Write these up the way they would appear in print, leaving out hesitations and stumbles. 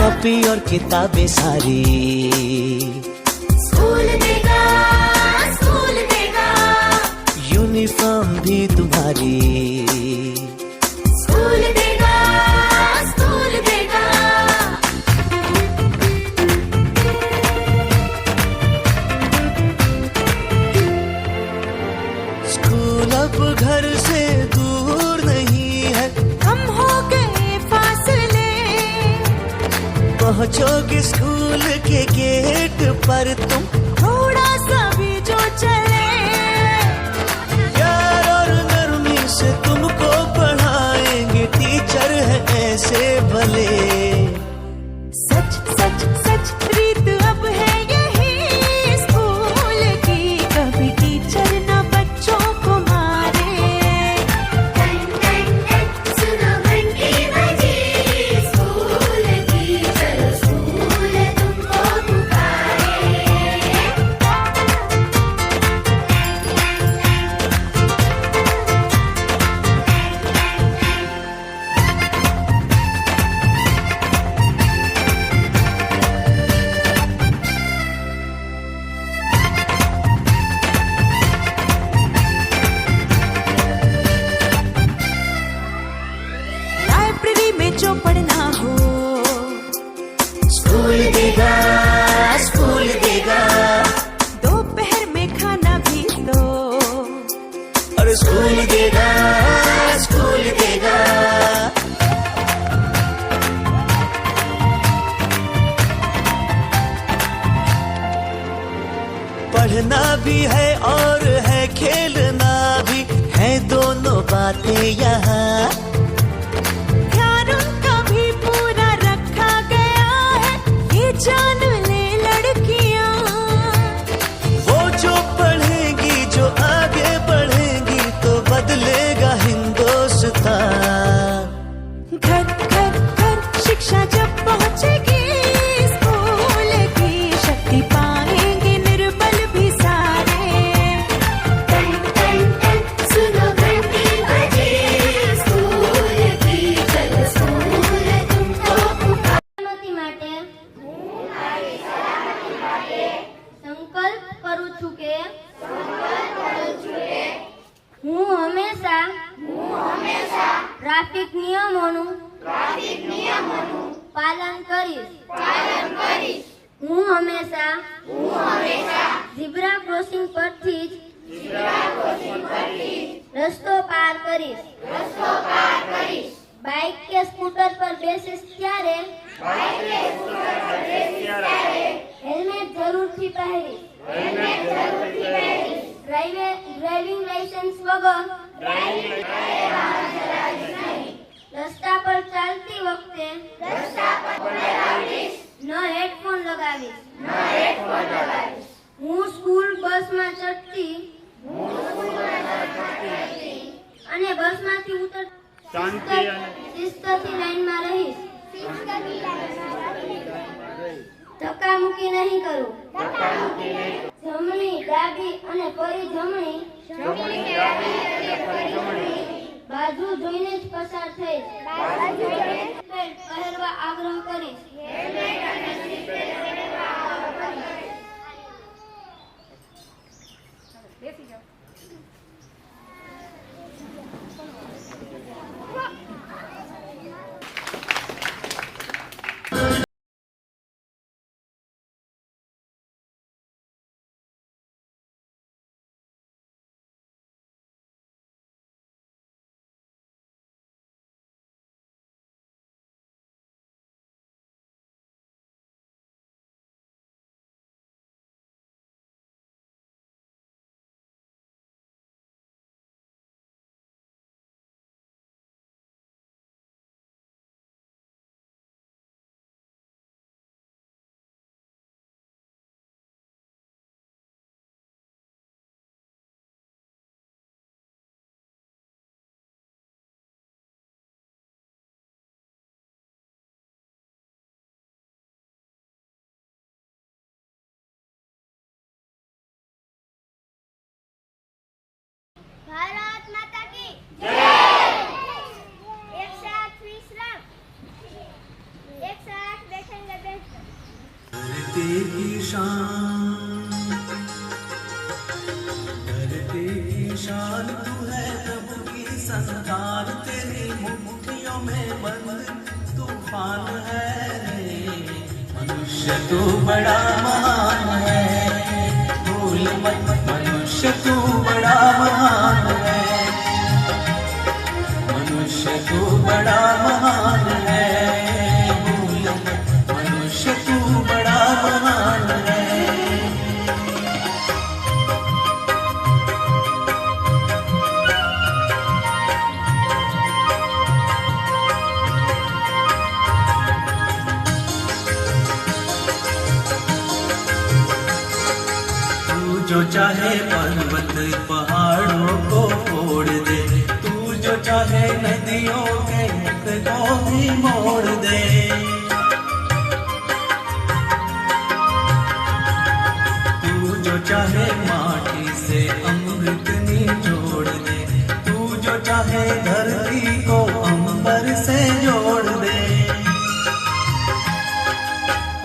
Copy और किताबें सारी स्कूल देगा, स्कूल देगा, यूनिफॉर्म भी तुम्हारी स्कूल देगा, स्कूल देगा। स्कूल अब घर से दूर नहीं है, कम हो गए फासले, पहुंचोगे स्कूल के गेट पर तुम, थोड़ा सा भी जो चले, प्यार और नरमी से तुमको पढ़ाएंगे टीचर है ऐसे भले। सच सच सच रीत अब है यही स्कूल की, कभी टीचर न बच्चों को मारे। सुनो घंटी बजी स्कूल की, चलो स्कूल तुमको पुकारे। लाइब्रेरी में जो पढ़ना हो, स्कूल देगा, स्कूल देगा, दोपहर में खाना भी दो, और स्कूल देगा, स्कूल देगा। पढ़ना भी है और है खेलना भी है, दोनों बातें यहाँ। ध्यान उनका भी पूरा रखा गया है, ये जान ले लड़कियां। वो जो पढ़ेंगी, जो आगे बढ़ेंगी, तो बदलेगा हिंदुस्तान। घर घर घर शिक्षा जब पहुंचेगी स्कूल की, शक्ति पाएंगे निर्बल भी सारे। सुनो घंटी बजी स्कूल की, चलो स्कूल तुमको સલામતી માટે સંકલ્પ કરું છું કે હું હંમેશા ટ્રાફિક નિયમોનું પાલન કરીશ. હું હંમેશા ઝીબ્રા ક્રોસિંગ પરથી જ રસ્તો પાર કરીશ. બાઇક કે સ્કૂટર પર બેસીશ ત્યારે હેલ્મેટ જરૂરથી પહેરીશ. ડ્રાઇવિંગ લાયસન્સ વગર રસ્તા પર ચાલતી વખતે ન હેડફોન લગાવીશ. હું સ્કૂલ બસમાં ચડતી અને બસમાંથી ઉતરતી શિસ્તથી લાઈનમાં રહીશ. ધક્કામુક્કી નહીં કરું. જમણી, ડાબી અને ફરી જમણી બાજુ જોઈને જ પસાર થઈશ. પહેરવા આગ્રહ કરીશ. धरती की शान, धरती की शान तू है, प्रभु की संतान, तेरी मुट्ठियों में बंद तूफान है रे। मनुष्य तू बड़ा महान है, भूल मत मनुष्य तू बड़ा महान है, मनुष्य तू बड़ा महान है, भूल मत मनुष्य तू बड़ा महान है। जो चाहे पर्वत पहाड़ों को फोड़ दे, तू जो चाहे नदियों के मुख को भी मोड़ दे, तू जो चाहे माटी से अमृत निचोड़ दे, तू जो चाहे धरती को अंबर से जोड़ दे।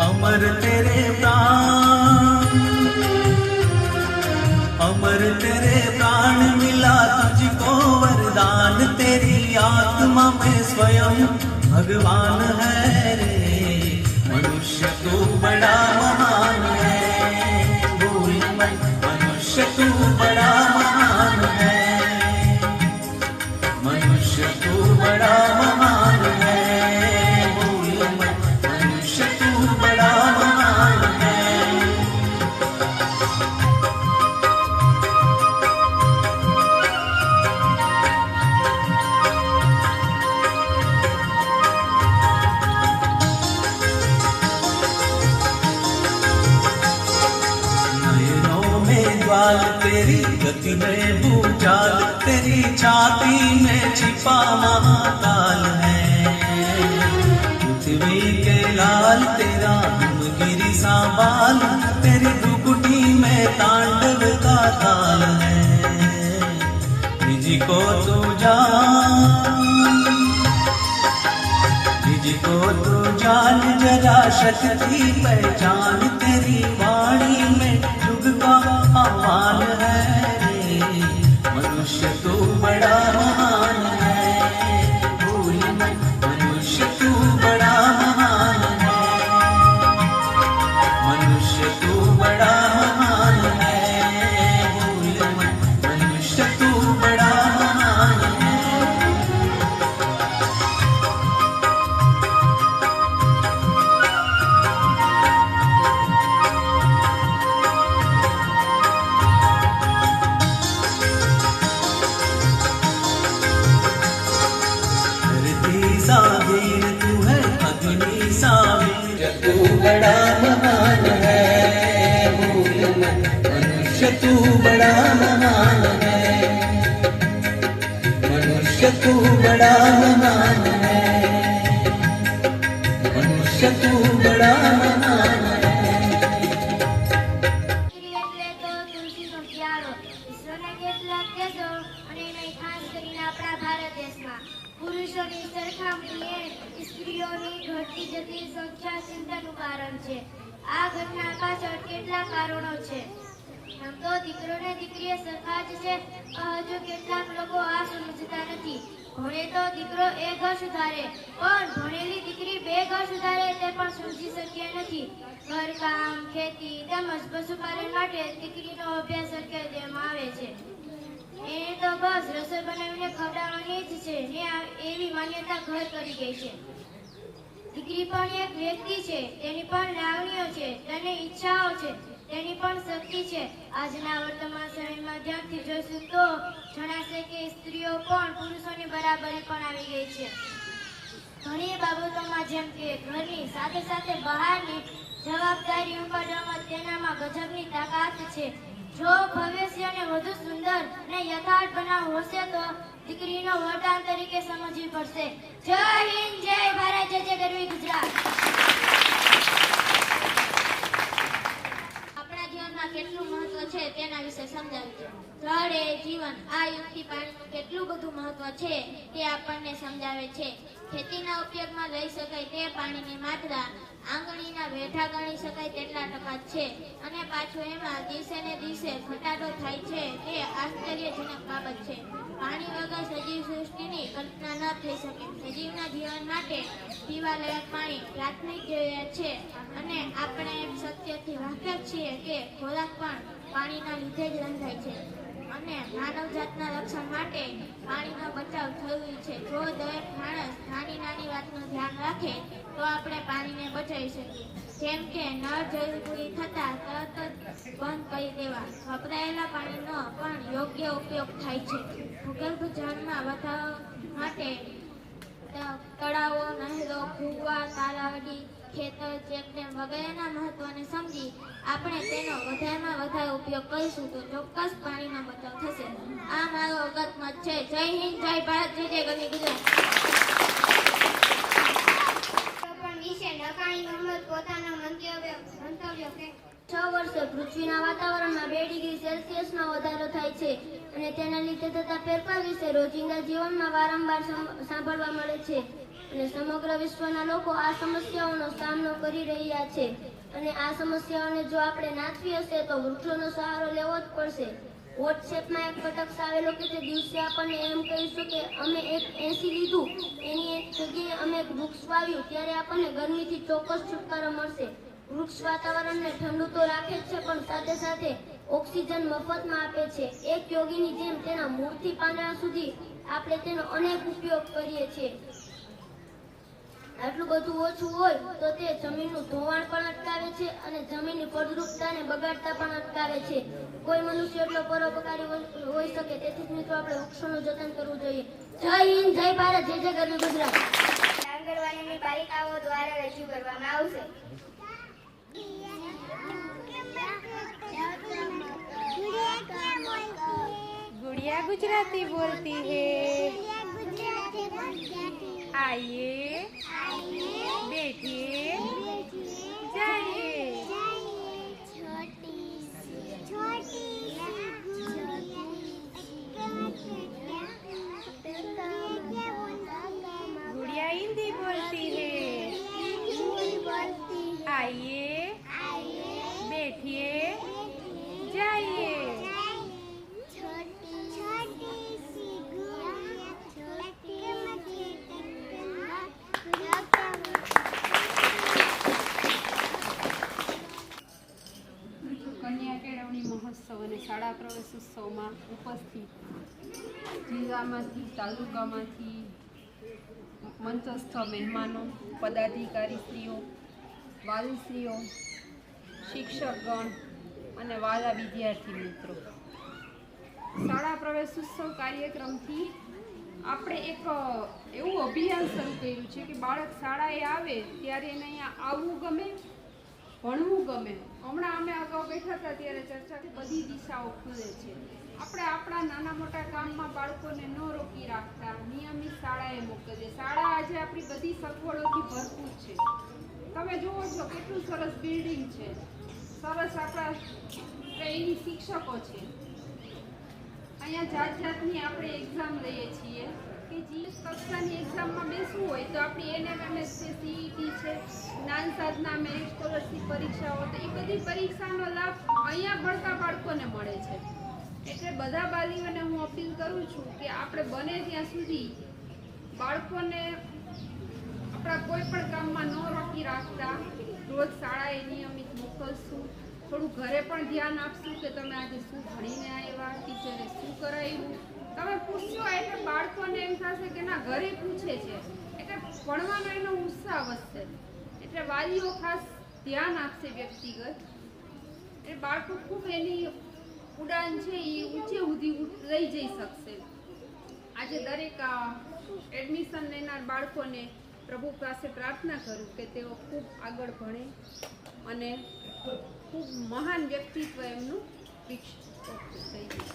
अमर तेरे प्राण, अमर तेरे प्राण मिला तुझको वरदान, तेरी आत्मा में स्वयं भगवान है रे। मनुष्य तू बड़ा महान है, भूल मत मनुष्य तू बड़ा महान है, मनुष्य तू बड़ा महान है, भूल मत मनुष्य तू बड़ा महान है। तेरी गति में भूचाल, तेरी छाती में छिपा महाकाल है। पृथ्वी के लाल तेरा हिमगिरी सा बाल, तेरी भ्रुकुटी में तांडव का ताल है। निज को तू जान, निज को तू जान, जरा शक्ति पहचान, तेरी वाणी में युग का आह्वान है रे। मनुष्य तू बड़ा महान है, भूल मत मनुष्य तू बड़ा महान है, मनुष्य तू बड़ा महान है, भूल मत मनुष्य तू बड़ा महान है। सावीर तू है अग्नि सावीर, तू बड़ा महान है, भूल मत मनुष्य तू बड़ा महान है, मनुष्य तू बड़ा महान है, मनुष्य तू बड़ा महान है। એટલે તો તુલસીનો પ્યારો, ઈશ્વરના કેટલાક દેશો અને એમાંય ખાસ કરીને આપણા ભારત દેશમાં પુરુષોની સરખામણીએ સ્ત્રીઓની ઘટતી જતી સંખ્યા ચિંતાનું કારણ છે. આ ઘટના પાછળ કેટલા કારણો છે. આમ તો દીકરો ને દીકરી સરખા જ છે, હજુ કેટલાક લોકો આ સમજતા નથી. ભણે તો દીકરો એક ઘર સુધારે, પણ ભણેલી દીકરી બે ઘર સુધારે તે પણ સમજી શક્યા નથી. ઘરકામ, ખેતી તેમજ પશુપાલન માટે દીકરીનો અભ્યાસ સરખે દેવામાં આવે છે. એને તો બસ રસોઈ બનાવીને ખવડાવવાની જ છે ને એવી માન્યતા ઘર કરી ગઈ છે. દીકરી પણ એક વ્યક્તિ છે, તેની પણ લાગણીઓ છે, તેની ઈચ્છાઓ છે, તેની પણ શક્તિ છે. આજના વર્તમાન સમયમાં ધ્યાનથી જોઈશું તો જણાશે કે સ્ત્રીઓ પણ પુરુષોની બરાબરી પણ આવી ગઈ છે. ઘણી બાબતોમાં જેમ કે ઘરની સાથે સાથે બહારની જવાબદારી ઉપાડવામાં તેનામાં ગજબની તાકાત છે. જો ભવિષ્યને વધુ સુંદર અને યથાર્થ બનાવવું હશે તો દીકરીનો વરદાન તરીકે સમજવી પડશે. જય હિન્દ, જય ભારત, જય જય ગરવી ગુજરાત. આપણા જીવનમાં કેટલું મહત્વ છે તેના વિશે સમજાવ્યું. જળ એ જીવન, આ યુક્તિ પાણીનું કેટલું બધું મહત્વ છે તે આપણને સમજાવે છે. ખેતીના ઉપયોગમાં લઈ શકાય તે પાણીની માત્રા આંગળીના વેઢા ગણી શકાય તેટલા ટકા છે અને પાછું એમાં દિવસે ને દિવસે ઘટાડો થાય છે તે આશ્ચર્યજનક બાબત છે. પાણી વગર સજીવ સૃષ્ટિની કલ્પના ન થઈ શકે. સજીવના જીવન માટે પીવાલાયક પાણી પ્રાથમિક જરૂરિયાત છે અને આપણે સત્યથી વાકેફ છીએ કે ખોરાક પણ પાણીના લીધે જ રંધાય છે અને માનવજાતના રક્ષણ માટે પાણીનો બચાવ જરૂરી છે. જો દરેક માણસ નાની વાતનું ધ્યાન રાખે તો આપણે પાણીને બચાવી શકીએ. જેમ કે નળ જરૂર પૂરી થતાં તરત જ બંધ કરી દેવા. વપરાયેલા પાણીનો પણ યોગ્ય ઉપયોગ થાય છે. ભૂગર્ભ જળમાં વધારો માટે તળાવો, નહેરો, કૂવા, તાલાવડી, ખેતર, ચેકડેમ વગેરેના મહત્વને સમજી આપણે તેનો વધારેમાં વધારે ઉપયોગ કરીશું તો ચોક્કસ પાણીનો બચાવ થશે. આ મારો અગત મત છે. જય હિન્દ, જય ભારત, જય જય ગરવી ગુજરાત. વિશે નકાણી મોહમ્મદ પોતાના મંતવ્ય 6 વર્ષે પૃથ્વીના વાતાવરણમાં 2 ડિગ્રી સેલ્સિયસનો વધારો થાય છે અને તેના લીધે થતા ફેરફાર વિશે રોજિંદા જીવનમાં વારંવાર સાંભળવા મળે છે અને સમગ્ર વિશ્વના લોકો આ સમસ્યાઓનો સામનો કરી રહ્યા છે અને આ સમસ્યાઓને જો આપણે નાથવી હશે તો વૃક્ષોનો સહારો લેવો જ પડશે. વોટ્સએપમાં એક કટક આવેલો કે તે દિવસે આપણને એમ કહીશું કે અમે એક એસી લીધું, એની એક જગ્યાએ અમે એક વૃક્ષ વાવ્યું, ત્યારે આપણને ગરમીથી ચોક્કસ છુટકારો મળશે. વૃક્ષ વાતાવરણને ઠંડુ તો રાખે જ છે પણ સાથે સાથે ઓક્સિજન મફતમાં આપે છે. એક યોગીની જેમ તેના મૂળથી પાંદડા સુધી આપણે તેનો અનેક ઉપયોગ કરીએ છીએ. આટલું બધું ઓછું હોય તો તે જમીનનું ધોવાણ પણ અટકાવે છે અને જમીનની ફળદ્રુપતાને બગાડતા પણ અટકાવે છે. કોઈ મનુષ્ય એટલો પરોપકારી હોઈ શકે. તેથી જ મિત્રો આપણે વૃક્ષોનું જતન કરવું જોઈએ. જય હિન્દ, જય ભારત, જય જય ગરવી ગુજરાત. આંગણવાડીની બાલિકાઓ દ્વારા રજૂ કરવામાં આવશે. गुड़िया गुजराती बोलती है. आइए बैठिए जाइए. गुड़िया हिंदी बोलती है. आइए बैठिए जाइए. કન્યા કેળવણી મહોત્સવ અને શાળા પ્રવેશ ઉત્સવમાં ઉપસ્થિત જિલ્લામાંથી, તાલુકામાંથી મંચસ્થ મહેમાનો, પદાધિકારીશ્રીઓ, વાલીશ્રીઓ, શિક્ષકગણ અને વાલા વિદ્યાર્થી મિત્રો, શાળા પ્રવેશ ઉત્સવ કાર્યક્રમથી આપણે એક એવું અભિયાન શરૂ કર્યું છે કે બાળક શાળાએ આવે ત્યારે એને અહીંયા આવવું ગમે, ભણવું ગમે. હમણાં અમે અગાઉ બેઠા હતા ત્યારે ચર્ચા બધી દિશાઓ ખુલે છે. આપણે આપણા નાના મોટા કામમાં બાળકોને ન રોકી રાખતા નિયમિત શાળાએ મોકલીએ. શાળા આજે આપણી બધી સગવડોથી ભરપૂર છે. તમે જુઓ છો કેટલું સરસ બિલ્ડિંગ છે, સરસ આપણા ટ્રેનિંગ શિક્ષકો છે. અહીંયા જાત જાતની આપણે એક્ઝામ લઈએ છીએ કે જે કક્ષાની એક્ઝામમાં બેસવું હોય તો આપણી NMMS છે, CET છે, જ્ઞાન સાધના, મેરિટ સ્કોલરશીપ પરીક્ષાઓ, તો એ બધી પરીક્ષાનો લાભ અહીંયા ભણતા બાળકોને મળે છે. એટલે બધા વાલીઓને હું અપીલ કરું છું કે આપણે બને ત્યાં સુધી બાળકોને આપણા કોઈ પણ કામમાં ન રોકી રાખતા રોજ શાળાએ નિયમિત મોકલશું. થોડું ઘરે પણ ધ્યાન આપશું કે તમે આજે શું ભણીને આવ્યા, ટીચરે શું કરાવ્યું. તમે પૂછશો એટલે બાળકોને એમ થશે કે ના, ઘરે પૂછે છે એટલે ભણવાનો એનો ઉત્સાહ વધશે. એટલે વાલીઓ ખાસ ધ્યાન આપશે વ્યક્તિગત. એટલે બાળકો ખૂબ એની ઉડાન છે એ ઊંચે સુધી લઈ જઈ શકશે. આજે દરેક એડમિશન લેનાર બાળકોને પ્રભુ પાસે પ્રાર્થના કરું કે તેઓ ખૂબ આગળ ભણે અને ખૂબ મહાન વ્યક્તિત્વ એમનું વિકસિત થઈ જાય.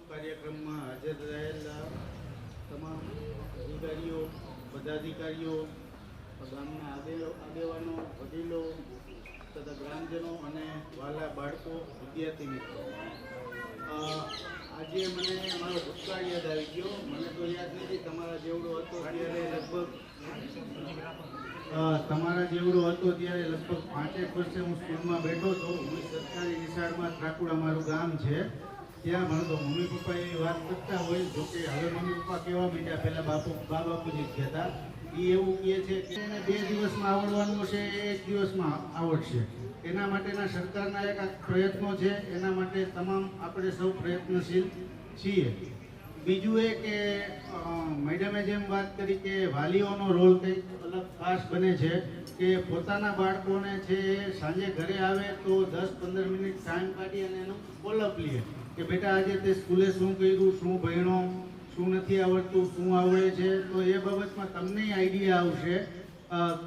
કાર્યક્રમમાં હાજર રહેલા તમામ અધિકારીઓ, પદાધિકારીઓ, ગામના આગેવાનો, વડીલો તથા ગ્રામજનો અને વાલા બાળકો, વિદ્યાર્થી મિત્રો, આજે મને મારો ભૂતકાળ યાદ આવી ગયો. મને તો યાદ નથી તમારા જેવડો હતો ત્યારે લગભગ 5 વર્ષે હું સ્કૂલમાં બેઠો હતો. હું સરકારી નિશાળમાં ત્રાકુડા મારું ગામ છે ત્યાં ભણતો. મમ્મી પપ્પા એવી વાત કરતા હોય, જોકે હવે મમ્મી પપ્પા કહેવા માંડ્યા, પહેલાં બાપુજી કહેતા. એ એવું કહે છે કે એને 2 દિવસમાં આવડવાનું હશે, 1 દિવસમાં આવડશે. એના માટેના સરકારના એક પ્રયત્નો છે. એના માટે તમામ આપણે સૌ પ્રયત્નશીલ છીએ. બીજું એ કે મેડમે જેમ વાત કરી કે વાલીઓનો રોલ કંઈક અલગ ખાસ બને છે કે પોતાના બાળકોને છે સાંજે ઘરે આવે તો 10-15 મિનિટ ટાઈમ કાઢી અને એનું ફોલોઅપ લે કે બેટા આજે તે સ્કૂલે શું કર્યું, શું ભણ્યો, શું નથી આવડતું, શું આવડે છે. તો એ બાબતમાં તમને આઈડિયા આવશે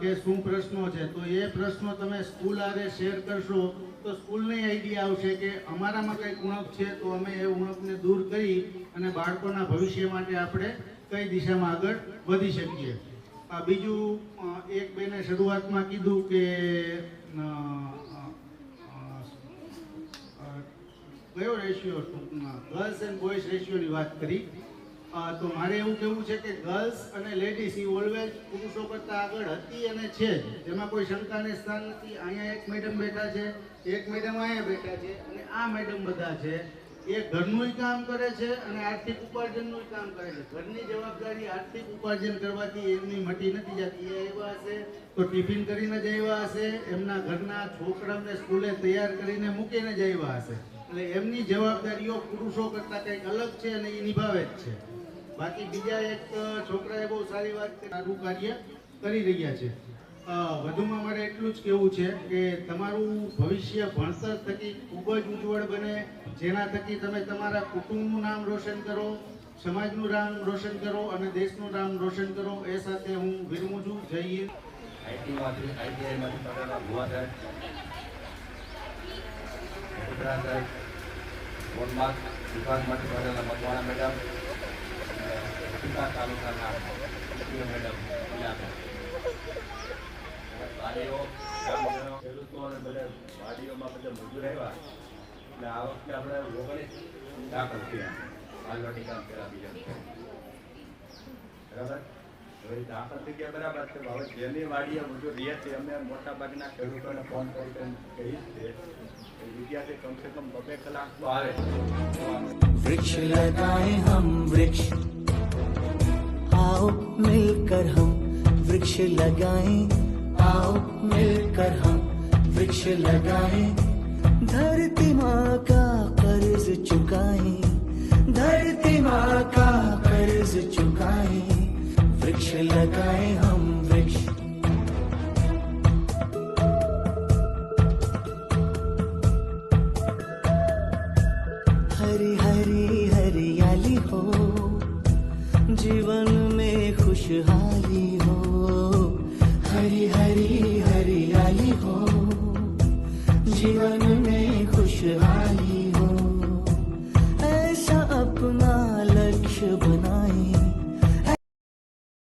કે શું પ્રશ્નો છે. તો એ પ્રશ્નો તમે સ્કૂલ આરે શેર કરશો તો સ્કૂલને આઈડિયા આવશે કે અમારામાં કંઈક ઉણપ છે તો અમે એ ઉણપને દૂર કરી અને બાળકોના ભવિષ્ય માટે આપણે કઈ દિશામાં આગળ વધી શકીએ. બીજું એક બેને શરૂઆતમાં કીધું કે કયો રેશિયો, ગર્લ્સ એન્ડ બોયઝ રેશિયોની વાત કરી. તો મારે એવું કહેવું છે કે ગર્લ્સ અને લેડીઝ એ ઓલવેઝ પુરુષો કરતાં આગળ હતી અને છે જ. એમાં કોઈ શંકાને સ્થાન નથી. અહીંયા એક મેડમ બેઠા છે, એક મેડમ અહીંયા બેઠા છે અને આ મેડમ બધા છે. એ ઘરનું કામ કરે છે અને આર્થિક ઉપાર્જનનું કામ કરે છે. ઘરની જવાબદારી આર્થિક ઉપાર્જન કરવાથી એમની મટી નથી જતી. એ આવ્યા હશે તો ટિફિન કરીને જ આવ્યા હશે, એમના ઘરના છોકરાઓને સ્કૂલે તૈયાર કરીને મૂકીને જ આવ્યા હશે. એટલે એમની જવાબદારીઓ પુરુષો કરતાં કંઈક અલગ છે અને એ નિભાવે જ છે. બાકી બીજા એક છોકરાએ બહુ સારી વાત, સારું કાર્ય કરી રહ્યા છે. વધુમાં મારે એટલું જ કહેવું છે કે તમારું ભવિષ્ય ભણતર થકી ખૂબ જ ઉજ્જવળ બને, જેના થકી તમે તમારા કુટુંબનું નામ રોશન કરો, સમાજનું નામ રોશન કરો અને દેશનું નામ રોશન કરો. એ સાથે હું વિરમું છું. જય હિન્દ. આઈટીઆઈમાંથી પટેલા ભુવા સાહેબ, ગુજરાત સાહેબ, મોનમાર્ગ વિભાગમાંથી પટેલા મકવાણા મેડમ, પિતા તાલુકાના મેડમ, વાડીઓ, ખેડૂતો અને બધા વાડીઓમાં બધા મજૂર આવ્યા. એટલે આ વખતે આપણે 19 દાખલ થયા માલવાડી કામ પહેલા બીજા. બરાબર, હવે દાખલ થઈ ગયા બરાબર છે. હવે જેની વાડીએ મજૂર રહે છે અમે મોટા ભાગના ખેડૂતોને ફોન કરીને કહીએ છીએ વિદ્યાર્થી કમસે કમ 2 કલાક તો આવે. वृक्ष लगाएं हम वृक्ष, आओ मिलकर हम वृक्ष लगाएं, आओ मिलकर हम वृक्ष लगाएं, धरती माँ का कर्ज चुकाएं, धरती माँ का कर्ज चुकाएं, वृक्ष लगाएं हम वृक्ष. हरी हरी हरियाली हो, जीवन में खुशहाली हो, हरी हरी